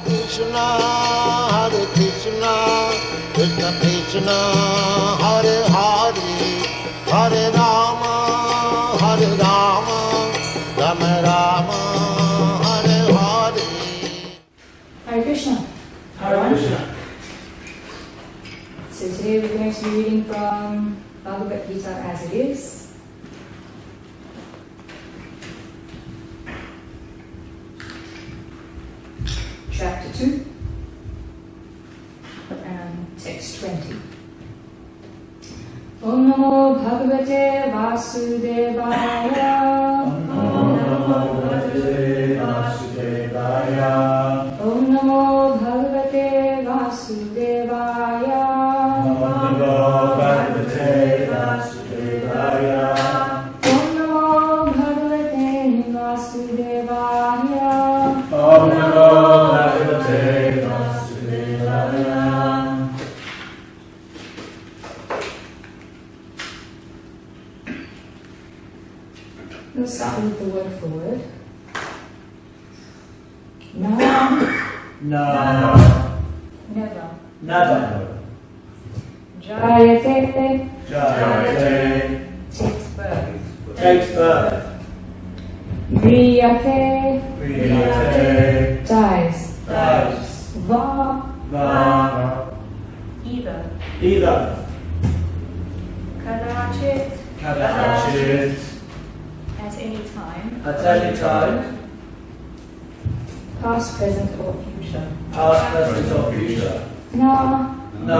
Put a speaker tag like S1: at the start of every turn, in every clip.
S1: Krishna, Krishna Krishna, Hare Hare, Hare Rama, Rama Rama, Hare Hare.
S2: Hare Krishna.
S3: Hare Krishna.
S2: So today we're going to be reading from Bhagavad Gita as it is. Chapter 2 and text 20. Om Namo Bhagavate Vasudevaya.
S3: Om Namo Bhagavate Vasudevaya.
S2: Om Namo Bhagavate Vasudevaya.
S3: Om Namo Bhagavate Vasudevaya.
S2: Om Namo Bhagavate Vasudevaya.
S3: Om Namo Bhagavate Vasudevaya.
S2: We'll start with the word for word. No.
S3: No.
S2: Never.
S3: Never.
S2: Jayate.
S3: Jayate.
S2: Takes birth.
S3: Takes birth.
S2: Riyate.
S3: Riyate.
S2: Dies.
S3: Dies.
S2: Va.
S3: Va.
S2: Either.
S3: Either.
S2: Kadachit.
S3: Kadachit.
S2: At any time.
S3: At any time.
S2: Past, present, or future.
S3: Past, present, or future.
S2: No.
S3: No.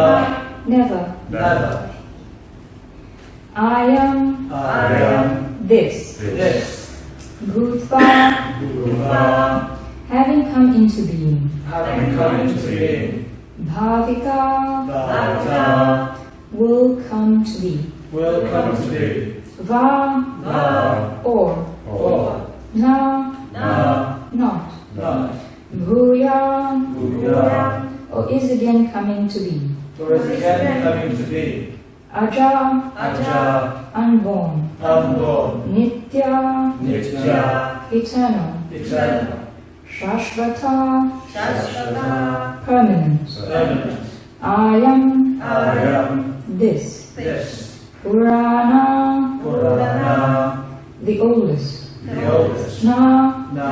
S2: Never.
S3: Never.
S2: I am.
S3: I am.
S2: This.
S3: This.
S2: Bhutva.
S3: Bhutva.
S2: Having come into being.
S3: Having come into being.
S2: Bhavika.
S3: Bhavika.
S2: Will come to be.
S3: Will come to be.
S2: Va.
S3: Va.
S2: Or. Na. Not.
S3: Not.
S2: Bhuya.
S3: Bhuya.
S2: Or is again coming to be.
S3: Or is again coming to be.
S2: Aja.
S3: Aja.
S2: Unborn.
S3: Unborn.
S2: Nitya.
S3: Nitya.
S2: Eternal.
S3: Eternal.
S2: Shashvata. Permanent.
S3: Permanent.
S2: I am.
S3: I am.
S2: This.
S3: This.
S2: Purana.
S3: Purana.
S2: The oldest.
S3: The oldest.
S2: Na.
S3: Na.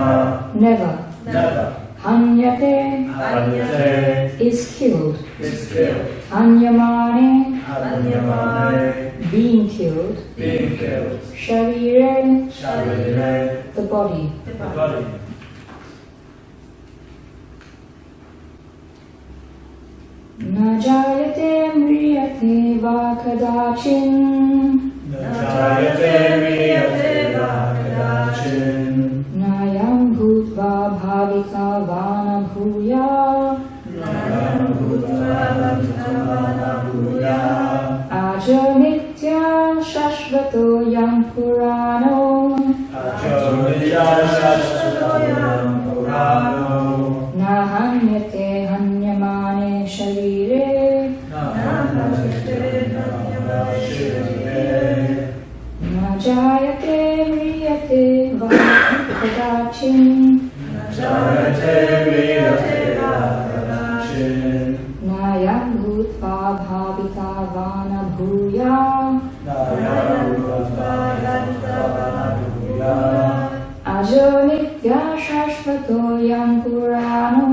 S2: Never.
S3: Never.
S2: Hanyate.
S3: Hanyate.
S2: Is killed.
S3: Is killed.
S2: Hanyamane.
S3: Hanyamane.
S2: Being killed.
S3: Being killed.
S2: Sharire.
S3: Sharire.
S2: The body.
S3: The body.
S2: Na jayate mriyate va kadachin.
S3: Jayate mriyate va kadachin.
S2: Nayam bhutva bhavika vana bhuya.
S3: Nayam bhutva bhavika vana bhuya.
S2: Ajo nitya shashvato yam purano.
S3: Ajo nitya shashvato yam purano.
S2: Nahanyate hanyamane sharire. Najayate mriyate va kadachin.
S3: Jayate mriyate va kadachin.
S2: Nayam bhutva bhavita vana bhuya.
S3: Nayam bhutva bhavita vana bhuya.
S2: Ajo nitya shashvato yam purano.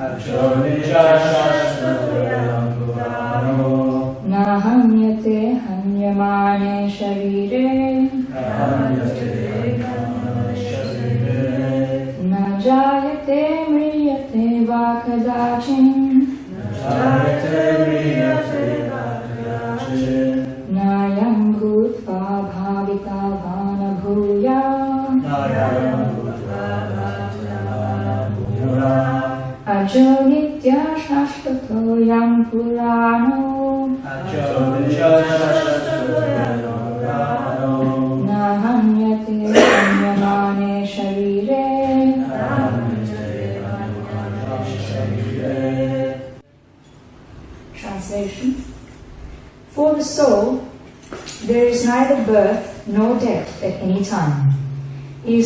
S3: Ajo nitya shashvato yam purano.
S2: Nahanyate hanyamane sharire.
S3: Nahanyate hanyamane sharire.
S2: Najayate mriyate va kadachin.
S3: Jayate mriyate va kadachin.
S2: Nayam bhutva bhavika vana bhuya.
S3: Nayam bhutva bhavita vana bhuya.
S2: Ajo nitya shashvato yam purano.
S3: Ajo nitya shashvato yam purano.
S2: Nahanyate hanyamane sharire. Translation. For the soul, there is neither birth nor death at any time. He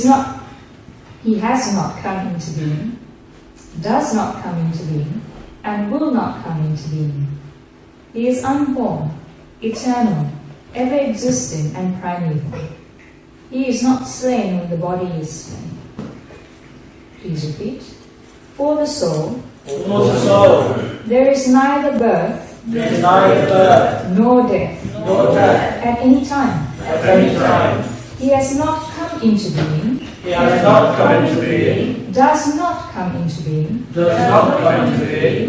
S2: has not come into being. does not come into being, and will not come into being. He is unborn, eternal, ever-existing, and primeval. He is not slain when the body is slain. Please repeat. For the soul, there is neither birth, nor death, at any time. He has not come into being, does not come into being,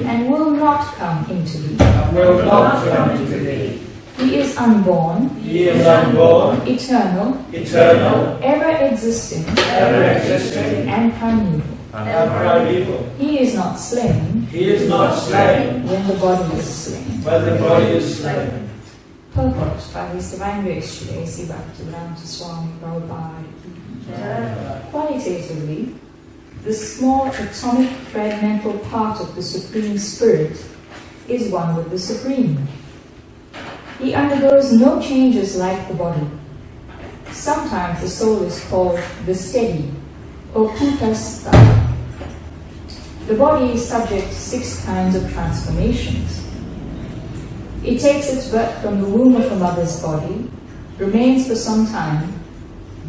S2: and will not come into being. He is unborn, eternal, ever-existing, and primeval. He is not slain, when the body is slain. Purport by His Divine Grace Sri A.C. Bhaktivedanta Swami Prabhupada. Qualitatively, the small atomic fragmental part of the Supreme Spirit is one with the Supreme. He undergoes no changes like the body. Sometimes the soul is called the steady, or kutastha. The body is subject to 6 kinds of transformations. It takes its birth from the womb of a mother's body, remains for some time,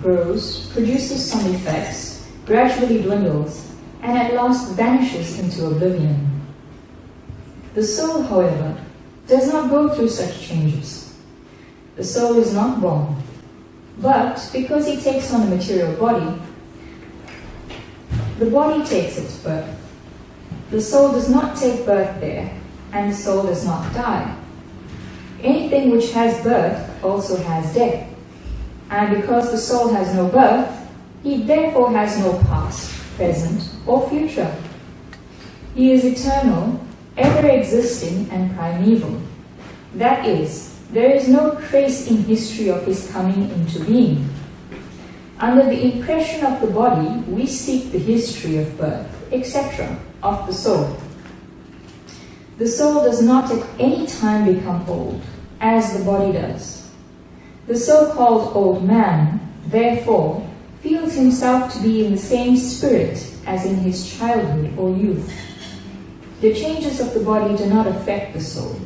S2: grows, produces some effects, gradually dwindles, and at last vanishes into oblivion. The soul, however, does not go through such changes. The soul is not born, but because it takes on a material body, the body takes its birth. The soul does not take birth there, and the soul does not die. Anything which has birth also has death, and because the soul has no birth, he therefore has no past, present, or future. He is eternal, ever-existing, and primeval. That is, there is no trace in history of his coming into being. Under the impression of the body, we seek the history of birth, etc., of the soul. The soul does not at any time become old, as the body does. The so-called old man, therefore, feels himself to be in the same spirit as in his childhood or youth. The changes of the body do not affect the soul.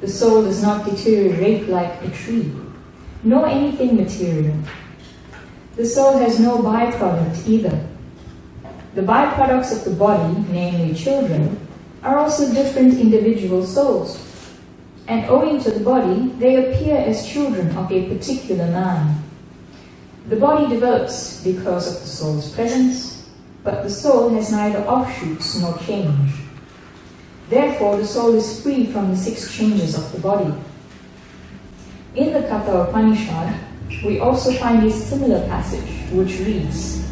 S2: The soul does not deteriorate like a tree, nor anything material. The soul has no byproduct either. The byproducts of the body, namely children, are also different individual souls, and owing to the body, they appear as children of a particular man. The body develops because of the soul's presence, but the soul has neither offshoots nor change. Therefore, the soul is free from the 6 changes of the body. In the Katha Upanishad, we also find a similar passage which reads,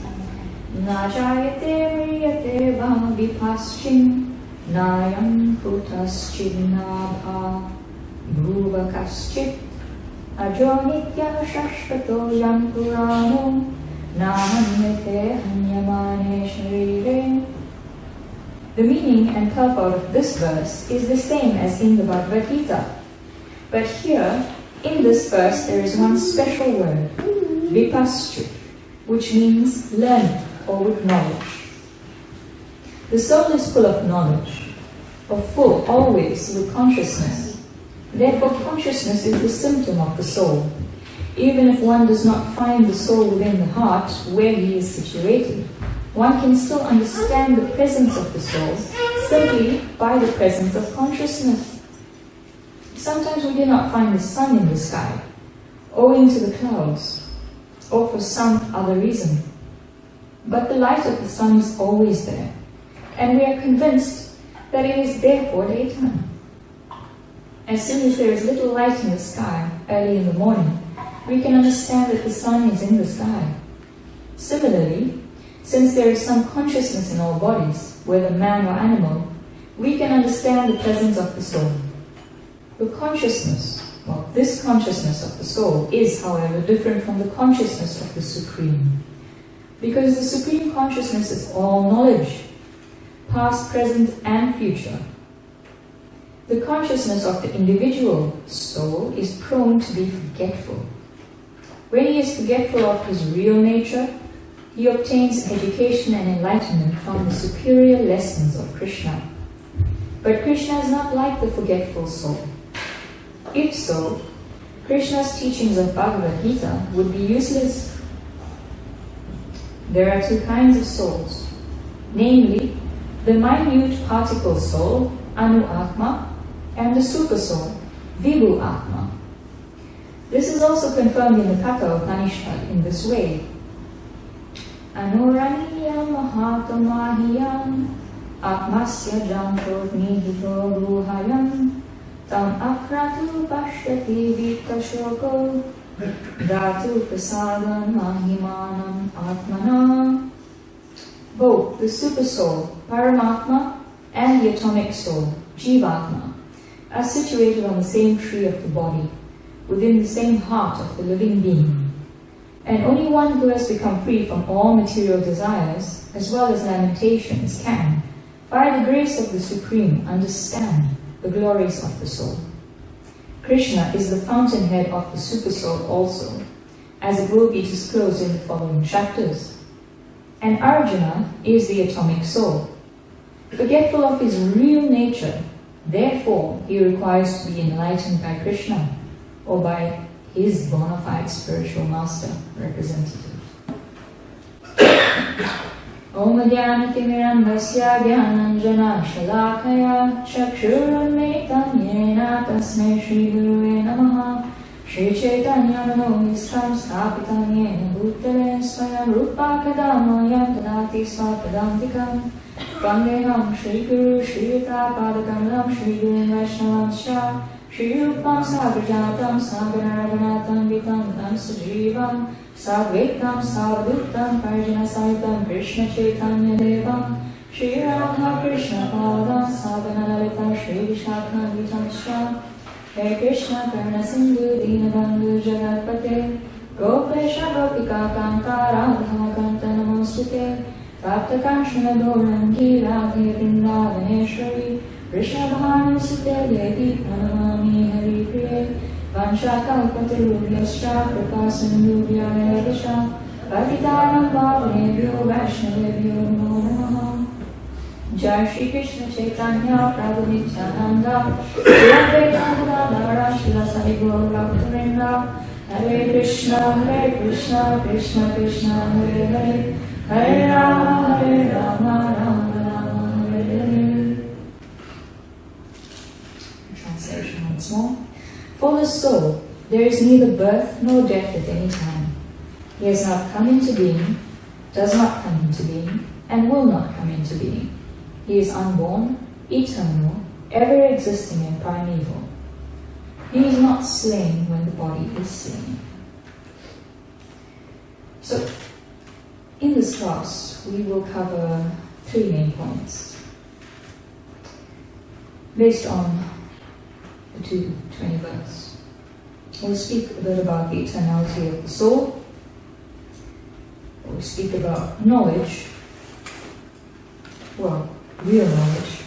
S2: Najayate mriyate va vipaschin nayam kutaschidnabha bhuva kaschit ajonitya shashvato yam purano namanyate hanyamane sharire. The meaning and purport of this verse is the same as in the Bhagavad Gita. But here, in this verse, there is one special word, vipaschit, which means learning or with knowledge. The soul is full of knowledge, or full always with consciousness. Therefore, consciousness is the symptom of the soul. Even if one does not find the soul within the heart where he is situated, one can still understand the presence of the soul simply by the presence of consciousness. Sometimes we do not find the sun in the sky, owing to the clouds, or for some other reason. But the light of the sun is always there, and we are convinced that it is therefore daytime. As soon as there is little light in the sky early in the morning, we can understand that the sun is in the sky. Similarly, since there is some consciousness in all bodies, whether man or animal, we can understand the presence of the soul. The consciousness, this consciousness of the soul is, however, different from the consciousness of the Supreme. Because the Supreme Consciousness is all knowledge, past, present, and future. The consciousness of the individual soul is prone to be forgetful. When he is forgetful of his real nature, he obtains education and enlightenment from the superior lessons of Krishna. But Krishna is not like the forgetful soul. If so, Krishna's teachings of Bhagavad Gita would be useless. There are two kinds of souls, namely, the minute particle soul, Anu Atma, and the super soul, Vibhu Atma. This is also confirmed in the Katha Upanishad in this way. Anuraniya Mahatamahiyam Atmasya Janto Nihito Ruhayam Tam Akratu Pashyati Vikashoko Dhatu Prasadam Mahimanam Atmana. Both the super soul, Paramatma, and the atomic soul, Jivatma, are situated on the same tree of the body, within the same heart of the living being. And only one who has become free from all material desires, as well as lamentations, can, by the grace of the Supreme, understand the glories of the soul. Krishna is the fountainhead of the super soul also, as it will be disclosed in the following chapters. And Arjuna is the atomic soul, forgetful of his real nature. Therefore, he requires to be enlightened by Krishna, or by his bona fide spiritual master representative. Om Jnanatimirandasya Jnananjana Shalakaya Chakshurunmetam Yena Tasmai Shri Gurave Namaha Shri Chaitanya Manomistam Sthapitam Yena Bhutale Swayam Rupa Kadamayam Tadati Swapadantikam Vandeham Shri Guru Shri Yuta Padakamalam Shri Guru Vaishnavanscha Shri Rupam Sagrajatam Sagaraganatam Vitam Tam Sujivam Sadvaitam Sadhutam Parjana Saitam Krishna Chaitanya Devam Shri Radha Krishna Padam Savanalita Shri Vishakam Vitam Shah Hare Krishna Karna Sindhu Dinabandhu Jagatpate Gopesha Gopika Kanta Radha Kanta Namostute Tapta Kanshana Gorangi Radhe Vrindavaneshwari Vrishabhanu Sute Devi Pranamami Hari Priye Vanshakalpatarubhyascha Kripasindhubhyaya Yadisha Patitanam Bhavanebhyo Vaishnavebhyo Namo Namaha. Jai Shri Krishna Chaitanya Prabhu Nityananda Shri Advaita Gadadhara Srila Gaura Bhaktivinoda Hare Krishna Krishna Krishna Hare Hare Hare Rama Rama Rama Hare Hare. Translation once more. For the soul, there is neither birth nor death at any time. He has not come into being, does not come into being, and will not come into being. He is unborn, eternal, ever existing and primeval. He is not slain when the body is slain. So, in this class, we will cover three main points based on the 220 verse. We'll speak a bit about the eternality of the soul. We'll speak about knowledge, well, real knowledge,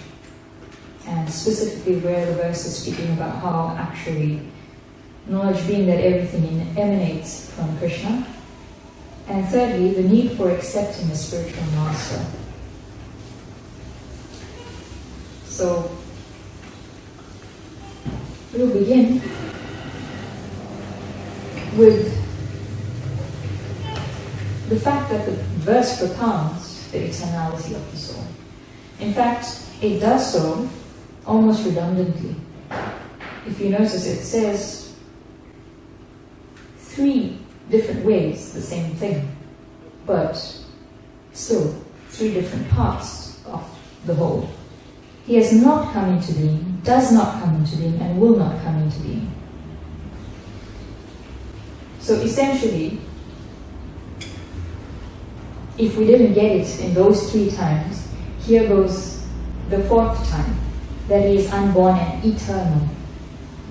S2: and specifically where the verse is speaking about how actually knowledge being that everything emanates from Krishna. And thirdly, the need for accepting a spiritual master. So, we'll begin with the fact that the verse propounds the eternality of the soul. In fact, it does so almost redundantly. If you notice, it says three different ways the same thing, but still three different parts of the whole. He has not come into being, does not come into being, and will not come into being. So essentially, if we didn't get it in those three times, here goes the fourth time, that he is unborn and eternal.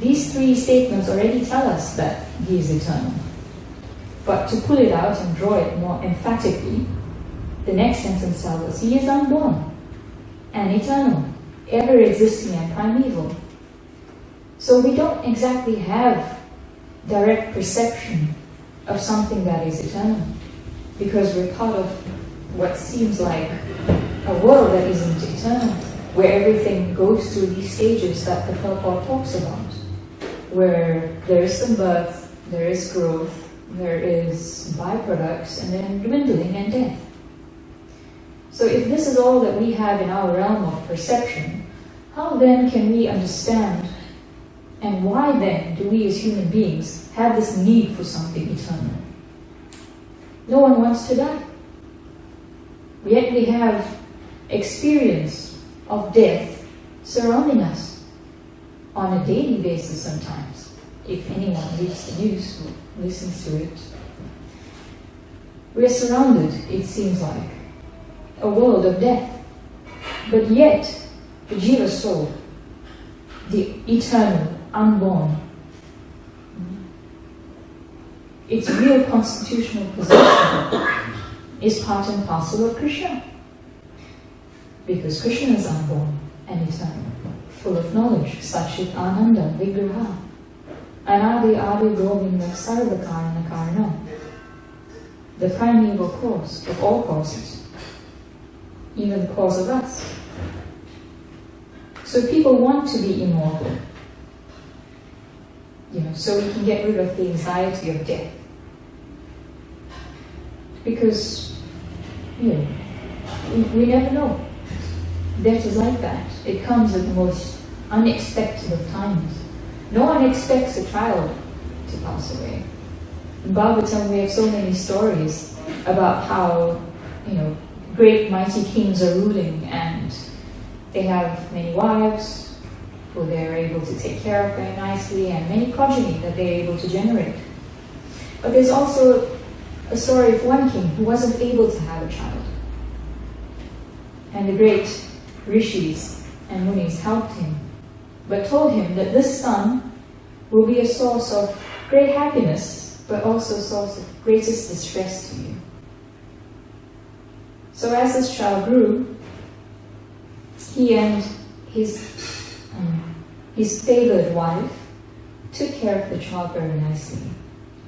S2: These three statements already tell us that he is eternal. But to pull it out and draw it more emphatically, the next sentence tells us he is unborn and eternal, ever existing and primeval. So we don't exactly have direct perception of something that is eternal. because we're part of what seems like a world that isn't eternal, where everything goes through these stages that the purport talks about, where there is some birth, there is growth, there is byproducts, and then dwindling and death. So if this is all that we have in our realm of perception, how then can we understand, and why then do we as human beings have this need for something eternal? No one wants to die. Yet we have experience of death surrounding us on a daily basis sometimes. If anyone reads the news or listens to it, we are surrounded, it seems like, a world of death. But yet, the Jiva soul, the eternal, unborn, its real constitutional position is part and parcel of Krishna. Because Krishna is unborn and eternal, full of knowledge, Satchit Ananda Vigraha, Anadi Adi Govinda Sarvakarana Karana, the primeval cause of all causes, even the cause of us. So people want to be immortal, so we can get rid of the anxiety of death. Because, we never know. Death is like that. It comes at the most unexpected of times. No one expects a child to pass away. In Bhagavatam we have so many stories about how, great mighty kings are ruling and they have many wives who they're able to take care of very nicely and many progeny that they're able to generate. But there's also a story of one king who wasn't able to have a child. And the great rishis and munis helped him, but told him that this son will be a source of great happiness, but also a source of greatest distress to you. So as this child grew, he and his favored wife took care of the child very nicely.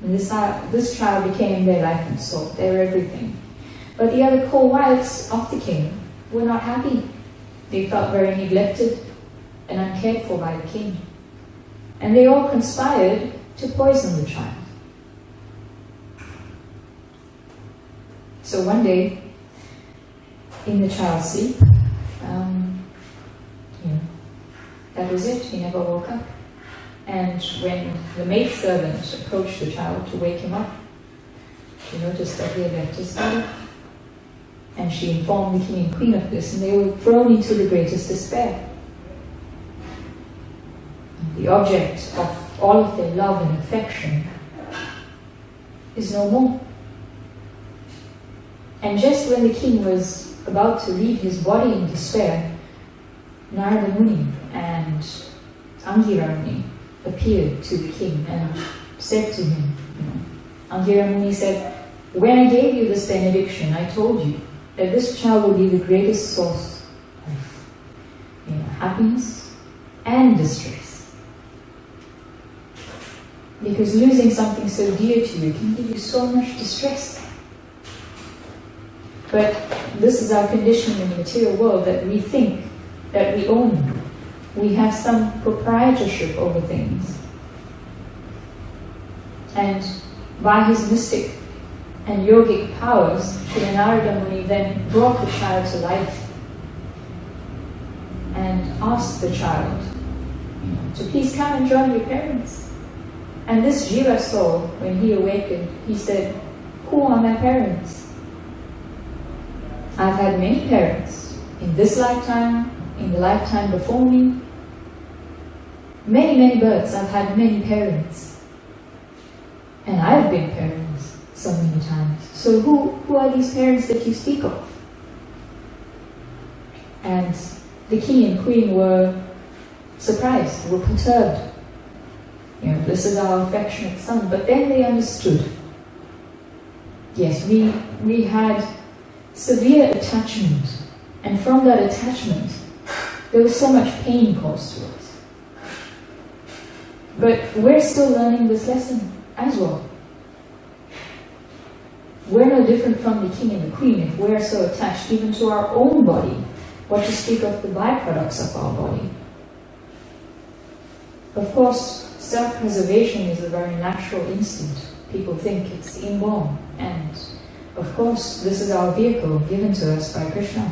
S2: And this child became their life and soul, their everything. But the other co-wives of the king were not happy. They felt very neglected and uncared for by the king. And they all conspired to poison the child. So one day, in the child's sleep, that was it. He never woke up. And when the maidservant approached the child to wake him up, she noticed that he had left his body. And she informed the king and queen of this, and they were thrown into the greatest despair. The object of all of their love and affection is no more. And just when the king was about to leave his body in despair, Narada Muni and Angira Muni appeared to the king and said to him, Angira Muni said, when I gave you this benediction, I told you that this child will be the greatest source of happiness and distress. Because losing something so dear to you can give you so much distress. But this is our condition in the material world, that we think that we own. We have some proprietorship over things. And by his mystic and yogic powers, Sri Narada Muni then brought the child to life and asked the child to please come and join your parents. And this Jiva soul, when he awakened, he said, who are my parents? I've had many parents in this lifetime, in the lifetime before me. Many, many births, I've had many parents. And I've been parents so many times. So who are these parents that you speak of? And the king and queen were surprised, were perturbed. This is our affectionate son. But then they understood. Yes, we had severe attachment. And from that attachment, there was so much pain caused to us. But we're still learning this lesson as well. we're no different from the king and the queen if we're so attached even to our own body. What to speak of the byproducts of our body? Of course, self-preservation is a very natural instinct. People think it's inborn, and of course, this is our vehicle given to us by Krishna.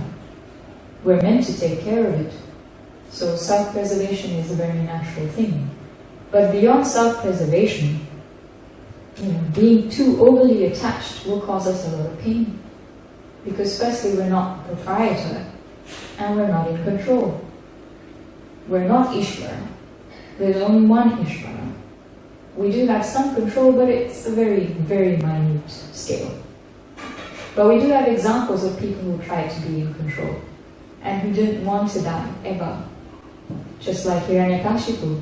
S2: We're meant to take care of it. So self-preservation is a very natural thing. But beyond self-preservation, being too overly attached will cause us a lot of pain. Because firstly, we're not proprietor, and we're not in control. We're not Ishvara. There's only one Ishvara. We do have some control, but it's a very, very minute scale. But we do have examples of people who tried to be in control and who didn't want to die ever. Just like Hiranyakashipu.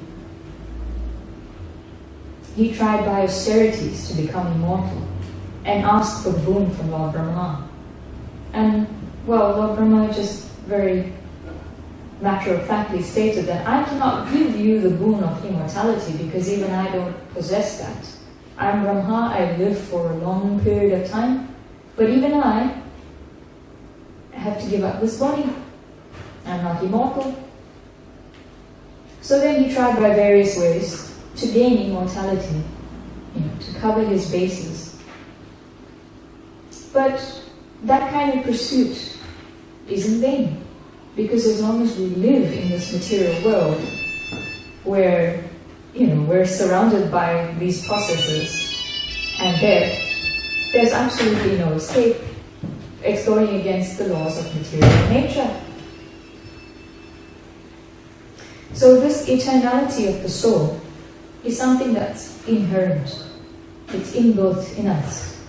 S2: He tried by austerities to become immortal and asked for boon from Lord Brahma. And, well, Lord Brahma just very matter-of-factly stated that I cannot give you the boon of immortality because even I don't possess that. I'm Brahma, I live for a long period of time, but even I have to give up this body. I'm not immortal. So then he tried by various ways to gain immortality, to cover his bases. But that kind of pursuit is in vain. Because as long as we live in this material world, where, we're surrounded by these processes and death, there's absolutely no escape. It's going against the laws of material nature. So this eternality of the soul is something that's inherent. It's inbuilt in us.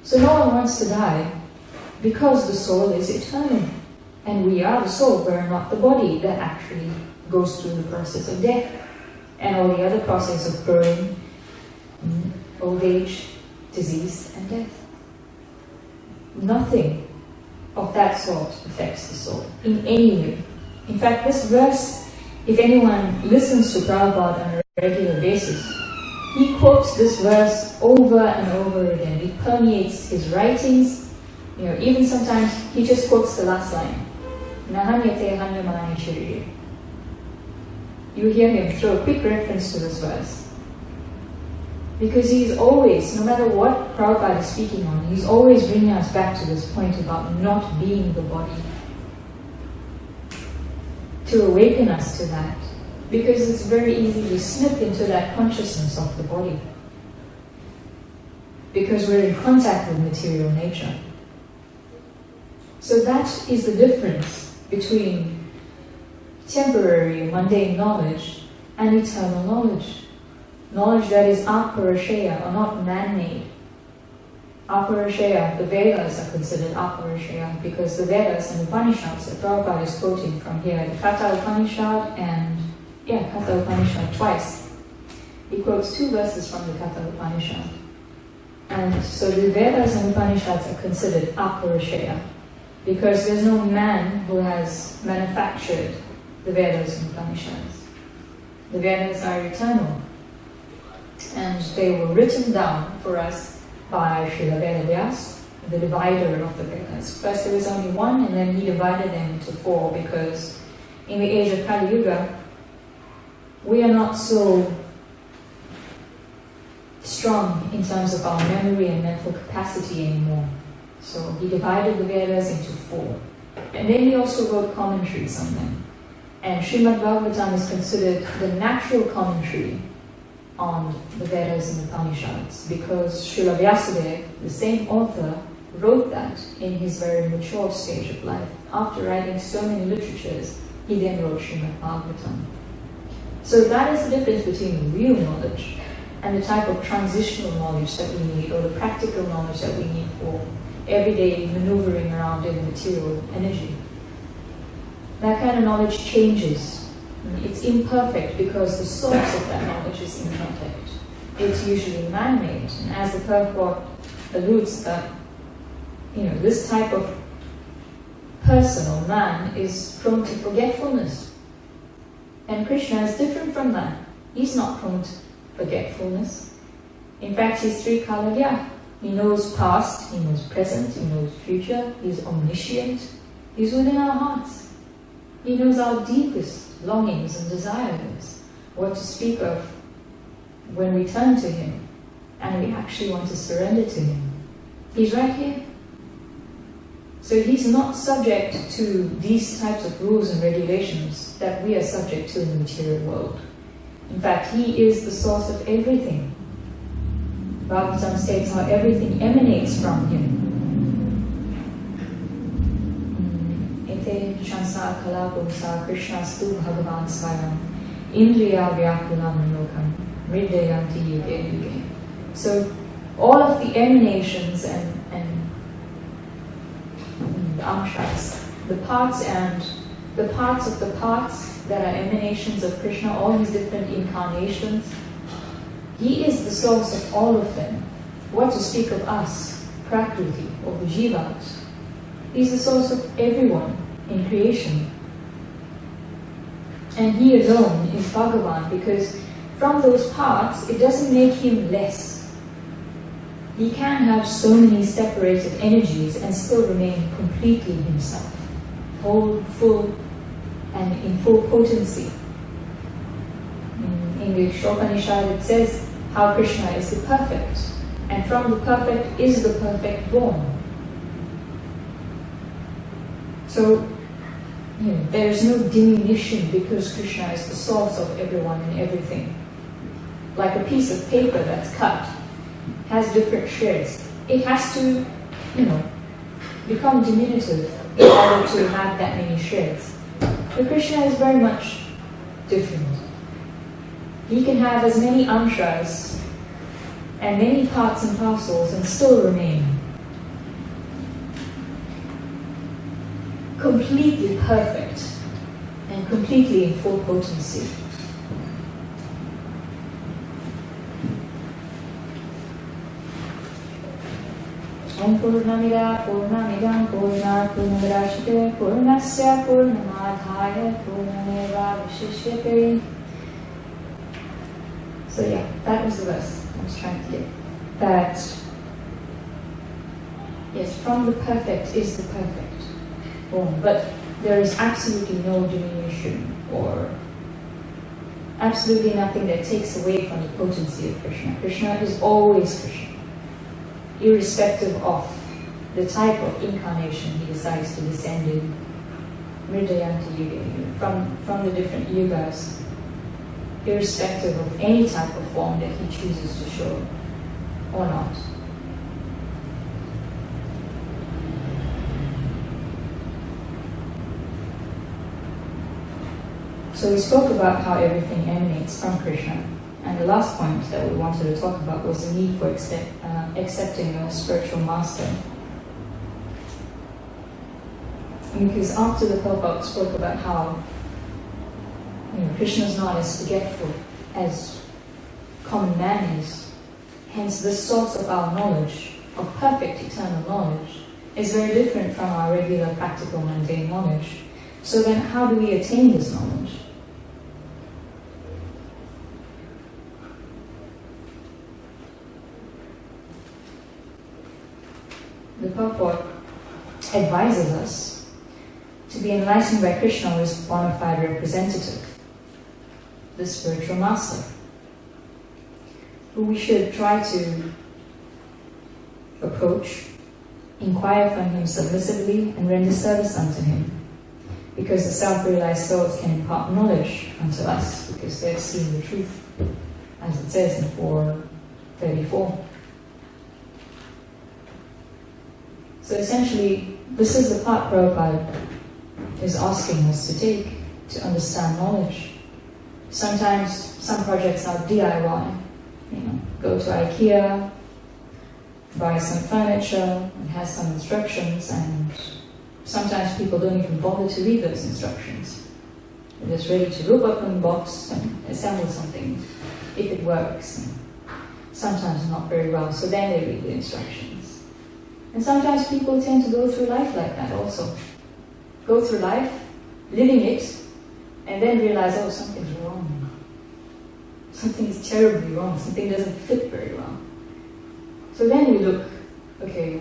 S2: So no one wants to die because the soul is eternal. And we are the soul, we're not the body that actually goes through the process of death and all the other process of growing, old age, disease, and death. Nothing of that sort affects the soul in any way. In fact, this verse, if anyone listens to Prabhupada on a regular basis, he quotes this verse over and over again. It permeates his writings. Even sometimes he just quotes the last line. Nahanyate hanyamani shiriri. You hear him throw a quick reference to this verse. Because he's always, no matter what Prabhupada is speaking on, he's always bringing us back to this point about not being the body. To awaken us to that. Because it's very easy to slip into that consciousness of the body. Because we're in contact with material nature. So that is the difference between temporary, mundane knowledge and eternal knowledge. Knowledge that is aparashaya, or not man-made. Aparashaya, the Vedas are considered aparashaya because the Vedas and Upanishads that Prabhupada is quoting from here, the Katha Upanishad and, Katha Upanishad twice. He quotes 2 verses from the Katha Upanishad. And so the Vedas and Upanishads are considered aparashaya. Because there's no man who has manufactured the Vedas and Upanishads. The Vedas are eternal. And they were written down for us by Srila Vedavyas, the divider of the Vedas. First there was only one, and then he divided them into 4, because in the age of Kali Yuga, we are not so strong in terms of our memory and mental capacity anymore. So he divided the Vedas into 4. And then he also wrote commentaries on them. And Srimad Bhagavatam is considered the natural commentary on the Vedas and Upanishads, because Srila Vyasadeva, the same author, wrote that in his very mature stage of life. After writing so many literatures, he then wrote Srimad Bhagavatam. So that is the difference between the real knowledge and the type of transitional knowledge that we need, or the practical knowledge that we need for everyday maneuvering around in material energy. That kind of knowledge changes. It's imperfect because the source of that knowledge is imperfect. It's usually man-made. And as the purport alludes that, this type of person or man is prone to forgetfulness. And Krishna is different from that. He's not prone to forgetfulness. In fact, he's Trikalagya. He knows past, He knows present, He knows future, He's omniscient, He's within our hearts. He knows our deepest longings and desires, what to speak of when we turn to Him and we actually want to surrender to Him. He's right here. So He's not subject to these types of rules and regulations that we are subject to in the material world. In fact, He is the source of everything. Bhagavad states how everything emanates from Him. Ete shansa kala pumsa krishnastu bhagavan svayam indriya vyakulam lokam mridayanti yuge yuge. So all of the emanations and the amshas, the parts of the parts that are emanations of Krishna, all these different incarnations, He is the source of all of them. What to speak of us, Prakriti, or the Jivas. He's the source of everyone in creation. And He alone is Bhagavan, because from those parts, it doesn't make Him less. He can have so many separated energies and still remain completely Himself, whole, full, and in full potency. In the Upanishad it says how Krishna is the perfect, and from the perfect is the perfect born. So, there is no diminution because Krishna is the source of everyone and everything. Like a piece of paper that's cut, has different shreds. It has to, become diminutive in order to have that many shreds. But Krishna is very much different. He can have as many amshas and many parts and parcels and still remain completely perfect and completely in full potency. Om Purnamida Purnamidam Purnat Purnamidashite Purnasya Purnamadhaya Purnameva Vishishyate. So that was the verse I was trying to get. That, yes, from the perfect is the perfect born, but there is absolutely no diminution or absolutely nothing that takes away from the potency of Krishna. Krishna is always Krishna, irrespective of the type of incarnation He decides to descend in, Mridayanti Yuga, from the different yugas, irrespective of any type of form that He chooses to show or not. So we spoke about how everything emanates from Krishna. And the last point that we wanted to talk about was the need for accepting a spiritual master. Because after the Prabhupada spoke about how Krishna is not as forgetful as common man is, hence the source of our knowledge, of perfect eternal knowledge, is very different from our regular practical mundane knowledge. So then how do we attain this knowledge? The purport advises us to be enlightened by Krishna, who is bona fide representative, the spiritual master, who we should try to approach, inquire from him submissively, and render service unto him, because the self-realized souls can impart knowledge unto us, because they have seen the truth, as it says in 4:34. So essentially, this is the part Prabhupada is asking us to take to understand knowledge. Sometimes some projects are DIY. Go to IKEA, buy some furniture, and has some instructions, and sometimes people don't even bother to read those instructions. They're just ready to rip open the box and assemble something, if it works. And sometimes not very well, so then they read the instructions. And sometimes people tend to go through life like that also. Go through life, living it, and then realize, oh, something's wrong. Something is terribly wrong. Something doesn't fit very well. So then we look, okay,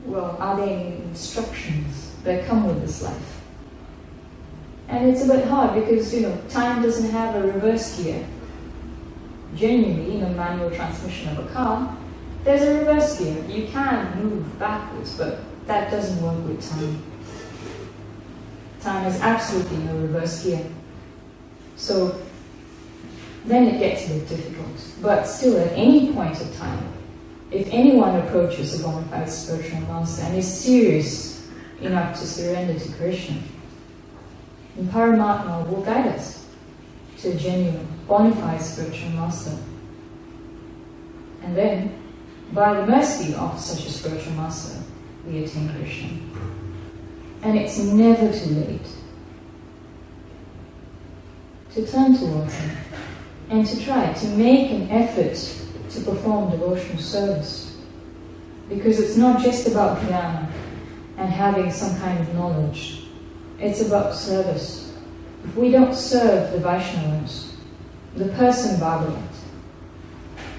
S2: well, are there any instructions that come with this life? And it's a bit hard because, time doesn't have a reverse gear. Genuinely, in a manual transmission of a car, there's a reverse gear. You can move backwards, but that doesn't work with time. Time has absolutely no reverse gear. So then it gets a bit difficult. But still, at any point of time, if anyone approaches a bona fide spiritual master and is serious enough to surrender to Krishna, then Paramatma will guide us to a genuine, bona fide spiritual master. And then, by the mercy of such a spiritual master, we attain Krishna. And it's never too late to turn towards him and to try to make an effort to perform devotional service. Because it's not just about jnana and having some kind of knowledge. It's about service. If we don't serve the Vaishnavas, the person Bhagavad,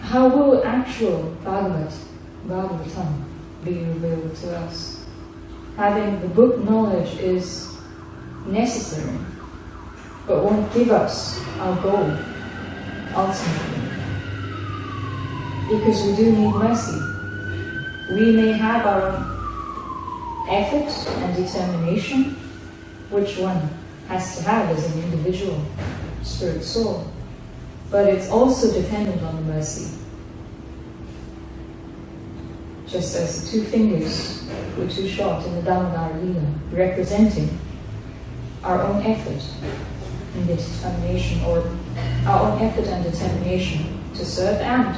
S2: how will actual Bhagavatam be revealed to us? Having the book knowledge is necessary, but won't give us our goal, ultimately. Because we do need mercy. We may have our own effort and determination, which one has to have as an individual spirit soul, but it's also dependent on the mercy. Just as the two fingers were too short in the Damodar Leela, representing our own effort and determination, or our own effort and determination to serve and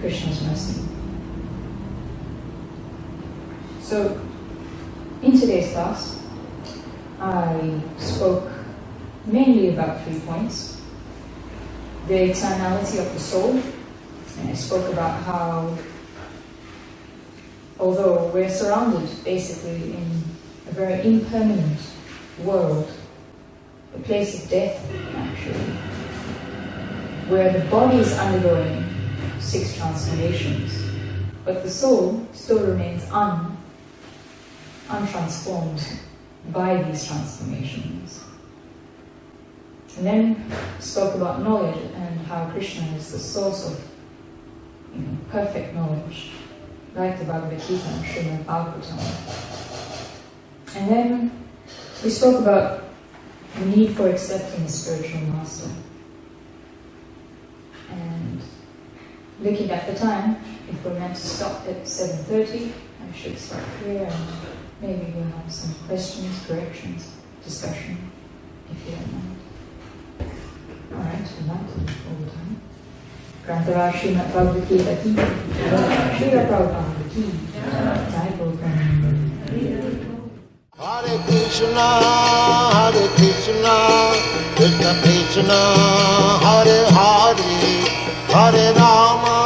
S2: Krishna's mercy. So, in today's class, I spoke mainly about 3 points. The eternality of the soul, and I spoke about how, although we're surrounded basically in a very impermanent world, a place of death actually, where the body is undergoing 6 transformations, but the soul still remains untransformed by these transformations. And then spoke about knowledge and how Krishna is the source of perfect knowledge, like the Bhagavad Gita and Srimad Bhagavatam. And then we spoke about the need for accepting a spiritual master. And looking at the time, if we're meant to stop at 7:30, I should stop here and maybe we'll have some questions, corrections, discussion, if you don't mind. Alright, with that, all the time. Grantara Srimad Bhagavad Gita ki, Srila Prabhupada ki, Jai Prabhupada.
S1: Hare Krishna, Krishna Krishna, Hare Hare, Hare Rama,